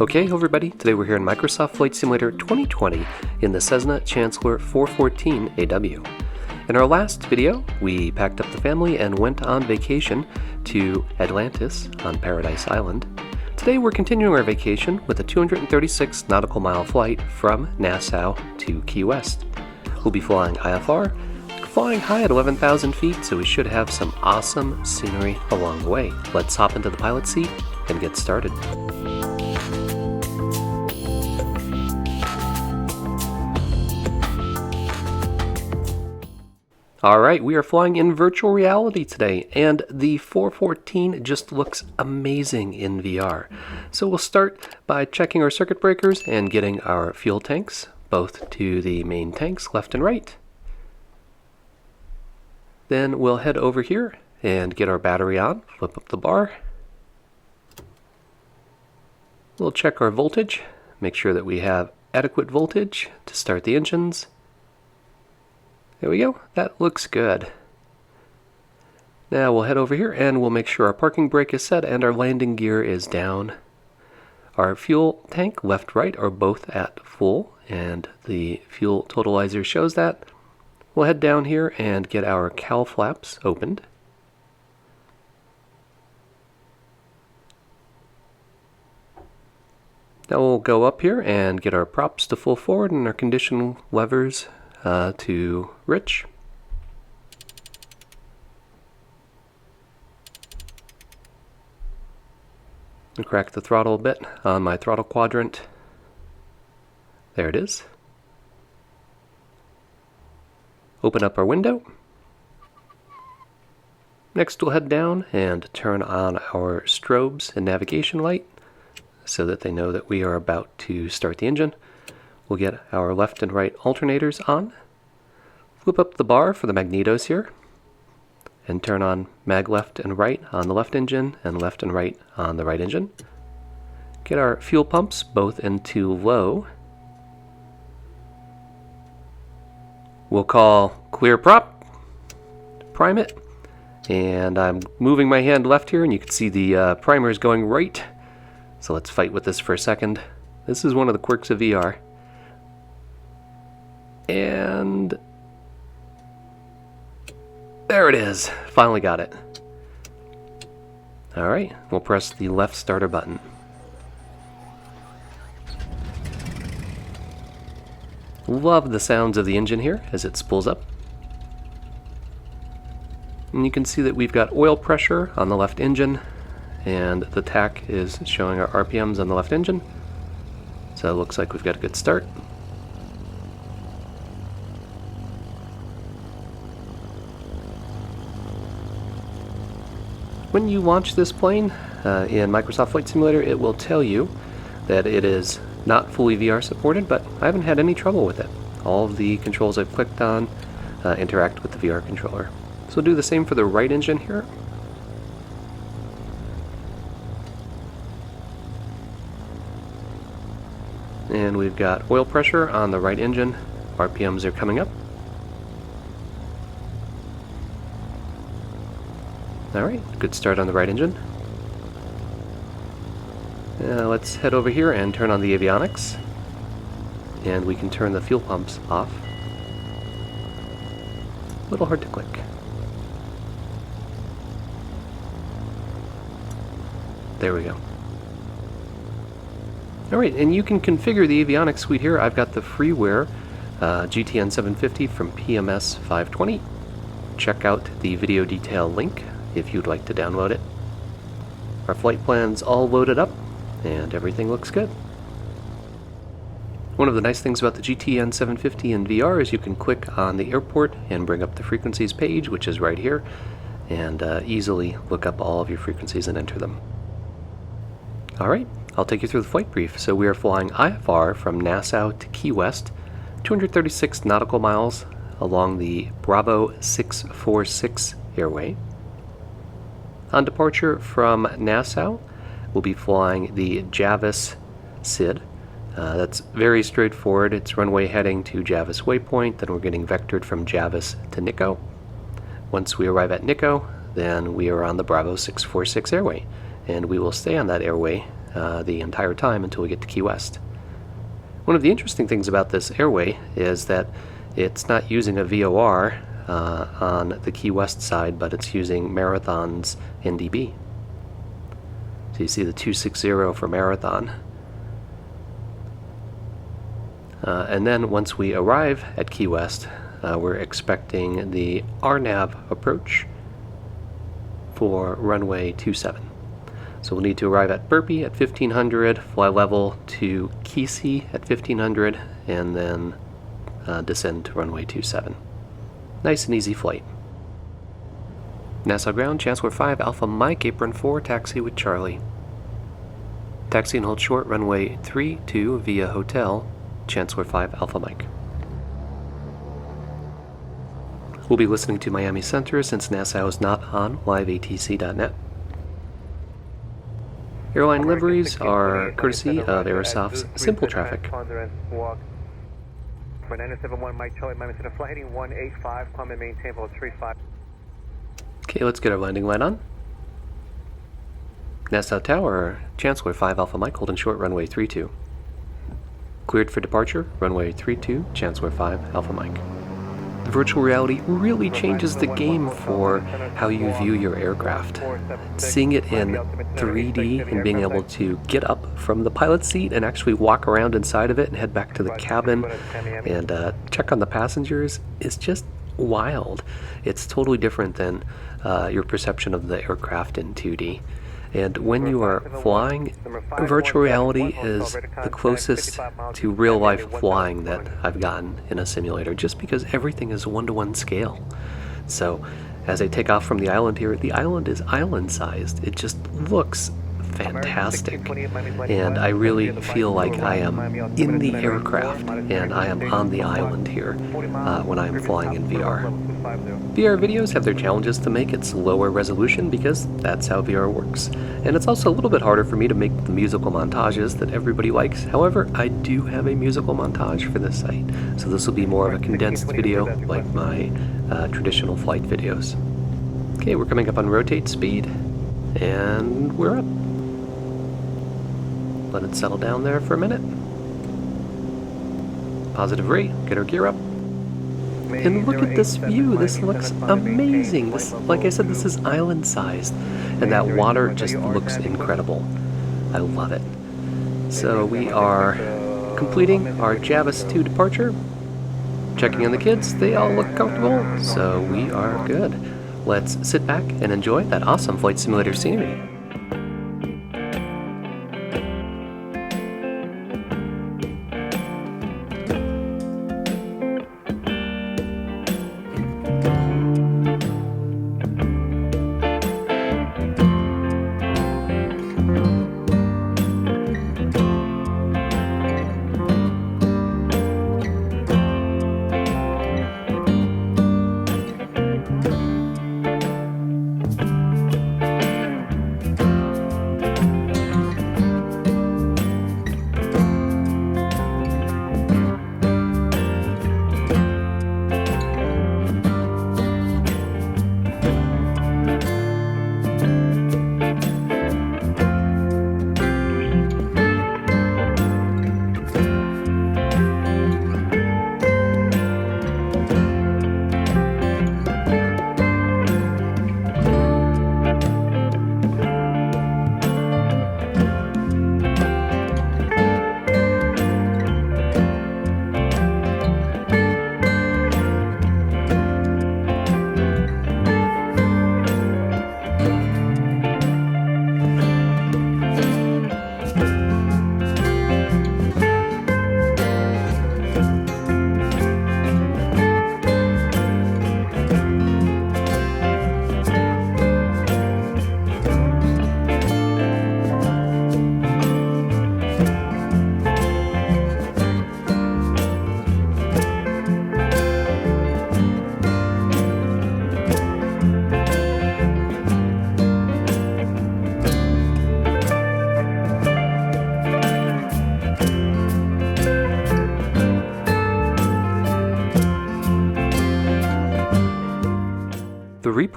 Okay everybody, today we're here in Microsoft Flight Simulator 2020 in the Cessna Chancellor 414 AW. In our last video, we packed up the family and went on vacation to Atlantis on Paradise Island. Today we're continuing our vacation with a 236 nautical mile flight from Nassau to Key West. We'll be flying IFR, flying high at 11,000 feet, so we should have some awesome scenery along the way. Let's hop into the pilot seat and get started. Alright, we are flying in virtual reality today, and the 414 just looks amazing in VR. So we'll start by checking our circuit breakers and getting our fuel tanks, both to the main tanks, left and right. Then we'll head over here and get our battery on, flip up the bar. We'll check our voltage, make sure that we have adequate voltage to start the engines. There we go, that looks good. Now we'll head over here and we'll make sure our parking brake is set and our landing gear is down. Our fuel tank, left, right, are both at full, and the fuel totalizer shows that. We'll head down here and get our cowl flaps opened. Now we'll go up here and get our props to full forward and our condition levers to rich. And crack the throttle a bit on my throttle quadrant. There it is. Open up our window. Next we'll head down and turn on our strobes and navigation light so that they know that we are about to start the engine. We'll get our left and right alternators on. Flip up the bar for the magnetos here and turn on mag left and right on the left engine and left and right on the right engine. Get our fuel pumps both into low. We'll call clear prop, prime it, and I'm moving my hand left here and you can see the primer is going right. So let's fight with this for a second. This is one of the quirks of VR. And there it is, finally got it. Alright, we'll press the left starter button. Love the sounds of the engine here as it spools up. And you can see that we've got oil pressure on the left engine, and the tach is showing our RPMs on the left engine. So it looks like we've got a good start. When you launch this plane in Microsoft Flight Simulator, it will tell you that it is not fully VR supported, but I haven't had any trouble with it. All of the controls I've clicked on interact with the VR controller. So we'll do the same for the right engine here. And we've got oil pressure on the right engine. RPMs are coming up. Alright, good start on the right engine. Let's head over here and turn on the avionics. And we can turn the fuel pumps off. A little hard to click. There we go. Alright, and you can configure the avionics suite here. I've got the freeware GTN 750 from PMS 520. Check out the video detail link if you'd like to download it. Our flight plan's all loaded up and everything looks good. One of the nice things about the GTN 750 in VR is you can click on the airport and bring up the frequencies page, which is right here, and easily look up all of your frequencies and enter them. Alright, I'll take you through the flight brief. So we are flying IFR from Nassau to Key West, 236 nautical miles along the Bravo 646 airway. On departure from Nassau, we'll be flying the Javis SID. That's very straightforward. It's runway heading to Javis waypoint, then we're getting vectored from Javis to Nico. Once we arrive at Nico, then we are on the Bravo 646 airway, and we will stay on that airway the entire time until we get to Key West. One of the interesting things about this airway is that it's not using a VOR on the Key West side, but it's using Marathon's NDB. So you see the 260 for Marathon. And then once we arrive at Key West, we're expecting the RNAV approach for runway 27. So we'll need to arrive at Burpee at 1500, fly level to Kesey at 1500, and then descend to runway 27. Nice and easy flight. Nassau ground, Chancellor 5, Alpha Mike, apron 4, taxi with Charlie. Taxi and hold short, runway 32 via hotel, Chancellor 5, Alpha Mike. We'll be listening to Miami Center since Nassau is not on liveatc.net. Airline liveries are courtesy of Aerosoft's Simple Traffic. Okay, let's get our landing light on. Nassau Tower, Chancellor 5 Alpha Mike, holding short runway 32. Cleared for departure, runway 32, Chancellor 5 Alpha Mike. Virtual reality really changes the game for how you view your aircraft. Seeing it in 3D and being able to get up from the pilot's seat and actually walk around inside of it and head back to the cabin and check on the passengers is just wild. It's totally different than your perception of the aircraft in 2D. And when you are flying, virtual reality is the closest to real-life flying that I've gotten in a simulator, just because everything is one-to-one scale. So as I take off from the island here, the island is island-sized. It just looks fantastic, and I really feel like I am in the aircraft and I am on the island here when I am flying in VR. VR videos have their challenges to make its lower resolution because that's how VR works, and it's also a little bit harder for me to make the musical montages that everybody likes. However, I do have a musical montage for this site, so this will be more of a condensed video like my traditional flight videos. Okay, we're coming up on rotate speed, and we're up. Let it settle down there for a minute. Positive rate, get our gear up. And look at this view, this looks amazing. This, like I said, this is island sized, and that water just looks incredible. I love it. So we are completing our Javis 2 departure. Checking on the kids, they all look comfortable, so we are good. Let's sit back and enjoy that awesome flight simulator scenery.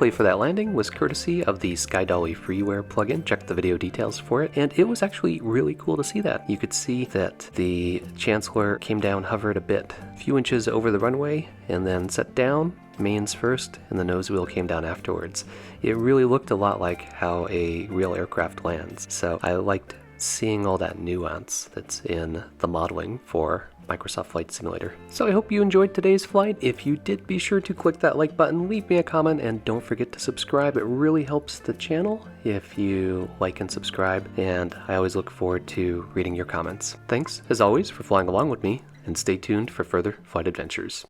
replay for that landing was courtesy of the SkyDolly freeware plugin. Check the video details for it, and it was actually really cool to see that. You could see that the Chancellor came down, hovered a bit, a few inches over the runway, and then set down, mains first, and the nose wheel came down afterwards. It really looked a lot like how a real aircraft lands, so I liked seeing all that nuance that's in the modeling for Microsoft Flight Simulator. So I hope you enjoyed today's flight. If you did, be sure to click that like button, leave me a comment, and don't forget to subscribe. It really helps the channel if you like and subscribe, and I always look forward to reading your comments. Thanks, as always, for flying along with me, and stay tuned for further flight adventures.